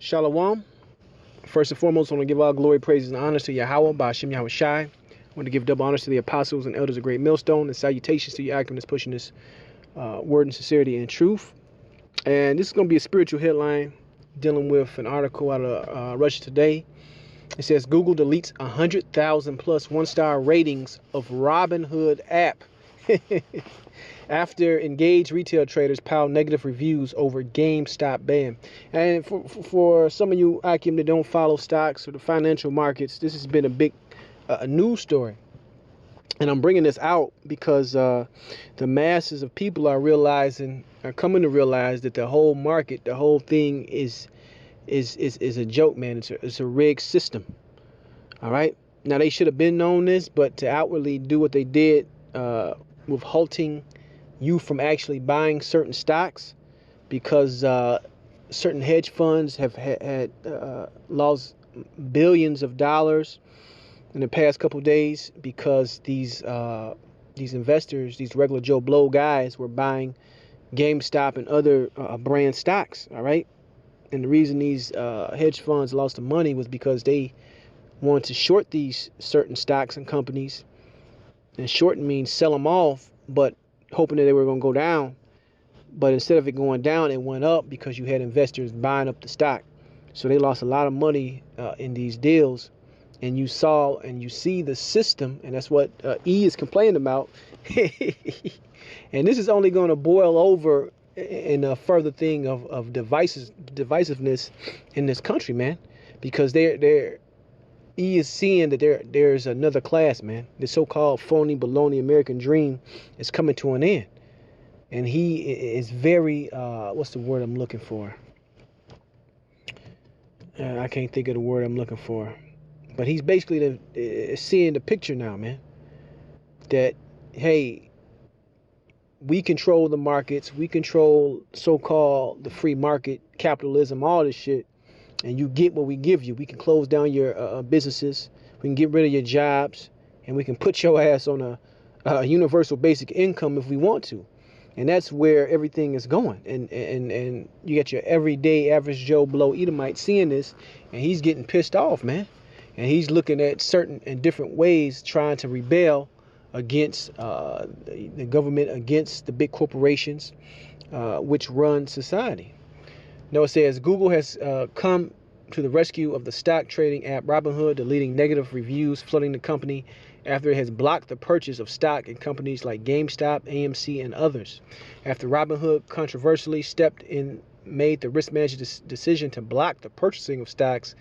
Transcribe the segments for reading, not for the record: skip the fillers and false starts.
Shalom. First and foremost, I want to give all glory, praises, and honors to Yahweh, Ba'ashem Yahweh Shai. I want to give double honors to the apostles and elders of Great Millstone, and salutations to your activists pushing this word in sincerity and truth. And this is going to be a spiritual headline dealing with an article out of Russia Today. It says Google deletes 100,000 plus one-star ratings of Robinhood app after engaged retail traders pile negative reviews over GameStop ban. And for some of you Akim that don't follow stocks or the financial markets, this has been a big news story. And I'm bringing this out because the masses of people are coming to realize that the whole market, the whole thing is a joke, man. It's a rigged system. All right. Now they should have been known this, but to outwardly do what they did with halting you from actually buying certain stocks because certain hedge funds have had lost billions of dollars in the past couple of days because these investors, these regular Joe Blow guys, were buying GameStop and other brand stocks. All right. And the reason these hedge funds lost the money was because they wanted to short these certain stocks and companies. And shorting means sell them off, but hoping that they were going to go down. But instead of it going down, it went up because you had investors buying up the stock. So they lost a lot of money in these deals. And you saw and you see the system, and that's what E is complaining about. And this is only going to boil over in a further thing of divisiveness in this country, man, because he is seeing that there's another class, man. The so-called phony baloney American dream is coming to an end, and he is very what's the word I'm looking for? I can't think of the word I'm looking for, but he's basically seeing the picture now, man. That hey, we control the markets, we control so-called the free market, capitalism, all this shit. And you get what we give you. We can close down your businesses. We can get rid of your jobs. And we can put your ass on a universal basic income if we want to. And that's where everything is going. And you get your everyday average Joe Blow Edomite seeing this. And he's getting pissed off, man. And he's looking at certain and different ways trying to rebel against the government, against the big corporations which run society. Now it says Google has come to the rescue of the stock trading app Robinhood, deleting negative reviews flooding the company after it has blocked the purchase of stock in companies like GameStop, AMC, and others. After Robinhood controversially stepped in, made the risk management decision to block the purchasing of stocks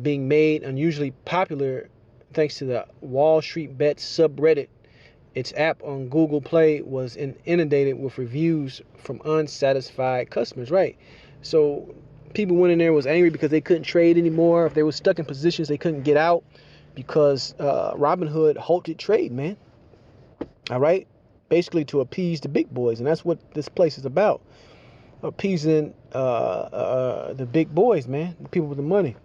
being made unusually popular thanks to the Wall Street Bets subreddit. Its app on Google Play was inundated with reviews from unsatisfied customers, right? So people went in there, was angry because they couldn't trade anymore. If they were stuck in positions, they couldn't get out because Robinhood halted trade, man. All right. Basically to appease the big boys. And that's what this place is about. Appeasing the big boys, man. The people with the money.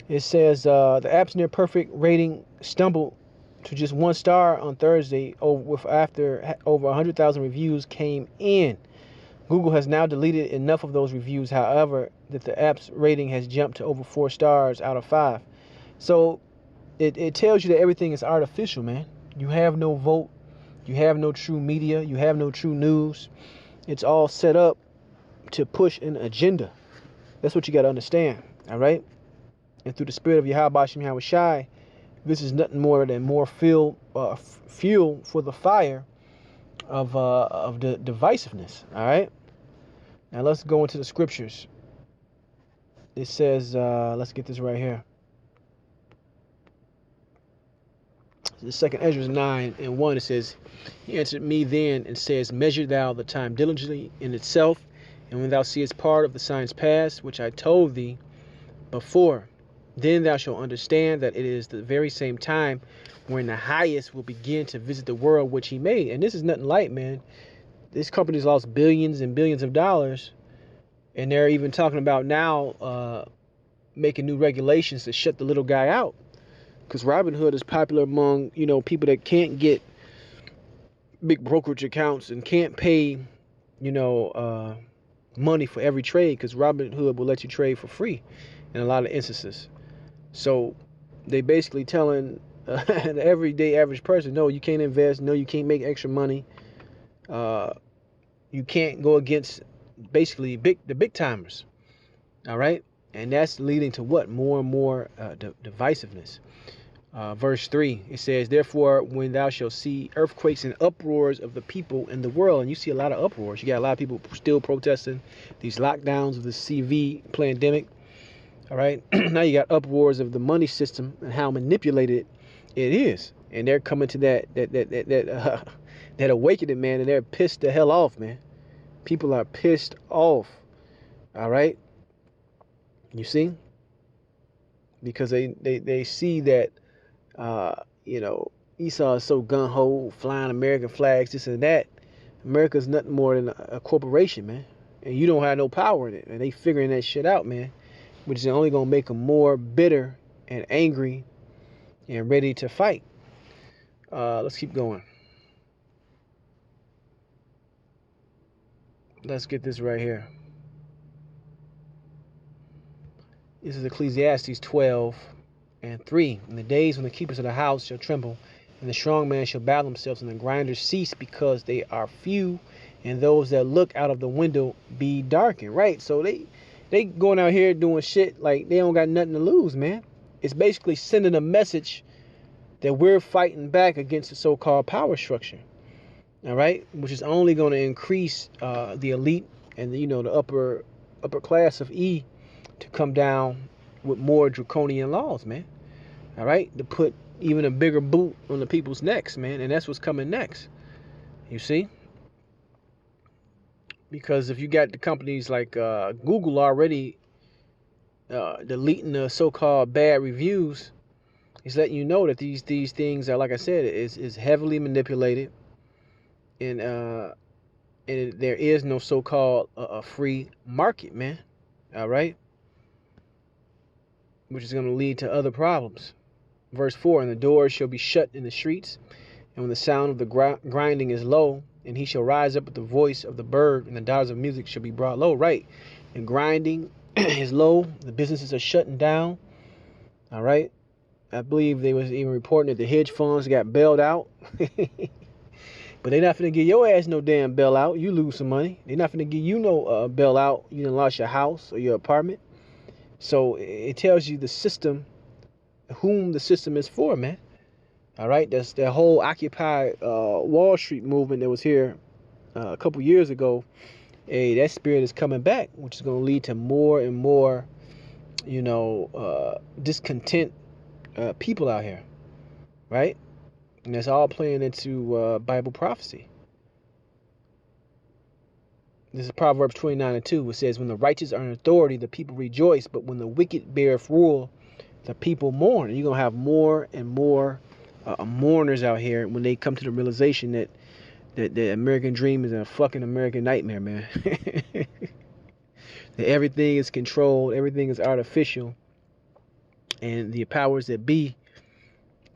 It says the app's near perfect rating stumbled to just 1 star on Thursday after over 100,000 reviews came in. Google has now deleted enough of those reviews, however, that the app's rating has jumped to over 4 stars out of 5. So it tells you that everything is artificial, man. You have no vote. You have no true media. You have no true news. It's all set up to push an agenda. That's what you got to understand, all right? And through the spirit of Yahweh Ba'ashem Yahweh Shai, this is nothing more than more fuel for the fire of the divisiveness. All right. Now let's go into the scriptures. It says, let's get this right here. The second Ezra 9:1. It says, he answered me then and says, measure thou the time diligently in itself, and when thou seest part of the signs past, which I told thee before, then thou shalt understand that it is the very same time when the highest will begin to visit the world which he made. And this is nothing light, man. This company's lost billions and billions of dollars. And they're even talking about now making new regulations to shut the little guy out. Because Robinhood is popular among, people that can't get big brokerage accounts and can't pay, money for every trade, because Robinhood will let you trade for free in a lot of instances. So they basically telling an everyday average person, no, you can't invest, no, you can't make extra money, you can't go against basically the big timers. All right, and that's leading to what? More and more divisiveness. Verse 3, it says, therefore, when thou shalt see earthquakes and uproars of the people in the world, and you see a lot of uproars, you got a lot of people still protesting these lockdowns of the CV pandemic. All right, now you got uproars of the money system and how manipulated it is, and they're coming to that awakening, man, and they're pissed the hell off, man. People are pissed off. All right, you see, because they see that Esau is so gung-ho, flying American flags, this and that. America's nothing more than a corporation, man, and you don't have no power in it, and they figuring that shit out, man, which is only gonna make them more bitter and angry and ready to fight. Let's keep going. Let's get this right here. This is Ecclesiastes 12:3. In the days when the keepers of the house shall tremble, and the strong man shall bow themselves, and the grinders cease because they are few, and those that look out of the window be darkened. Right? So they going out here doing shit like they don't got nothing to lose, man. It's basically sending a message that we're fighting back against the so-called power structure. All right, which is only going to increase the elite and the upper class of E to come down with more draconian laws, man. All right, to put even a bigger boot on the people's necks, man, and that's what's coming next. You see, because if you got the companies like Google already deleting the so-called bad reviews, it's letting you know that these things are, like I said, is heavily manipulated, and there is no so-called a free market, man. All right, which is going to lead to other problems. Verse 4, and the doors shall be shut in the streets, and when the sound of the grinding is low, and he shall rise up with the voice of the bird, and the daughters of music shall be brought low. Right, and grinding is low, the businesses are shutting down. All right, I believe they was even reporting that the hedge funds got bailed out. But they're not finna give your ass no damn bailout. You lose some money. They're not finna give you no bailout. You done lost your house or your apartment. So it tells you the system, whom the system is for, man. All right, that's that whole Occupy Wall Street movement that was here a couple years ago. Hey, that spirit is coming back, which is going to lead to more and more, discontent people out here, right? And that's all playing into Bible prophecy. This is Proverbs 29:2. It says, when the righteous are in authority, the people rejoice, but when the wicked beareth rule, the people mourn. And you're going to have more and more mourners out here when they come to the realization that the American dream is a fucking American nightmare, man. That everything is controlled, everything is artificial, and the powers that be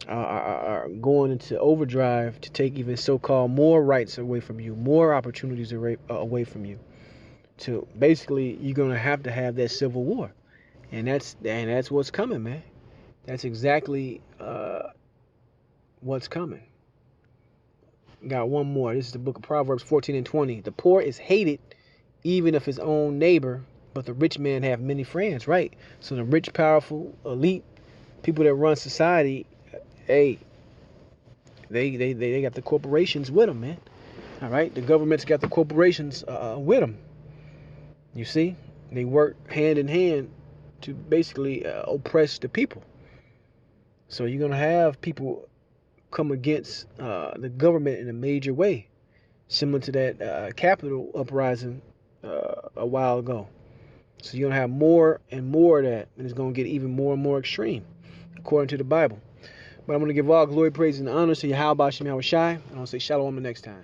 are going into overdrive to take even so-called more rights away from you, more opportunities away from you. To basically, you're gonna have that civil war, and that's what's coming, man. That's exactly what's coming. Got one more. This is the book of Proverbs 14:20. The poor is hated even of his own neighbor, but the rich man have many friends. Right. So the rich, powerful, elite people that run society, hey, they got the corporations with them, man. All right, the government's got the corporations with them. You see, they work hand in hand to basically oppress the people. So you're gonna have people come against the government in a major way, similar to that Capitol uprising a while ago. So you're gonna have more and more of that, and it's gonna get even more and more extreme, according to the Bible. But I'm going to give all glory, praise, and honor to Yahweh Shem Yahweh Shai. And I'll say shalom the next time.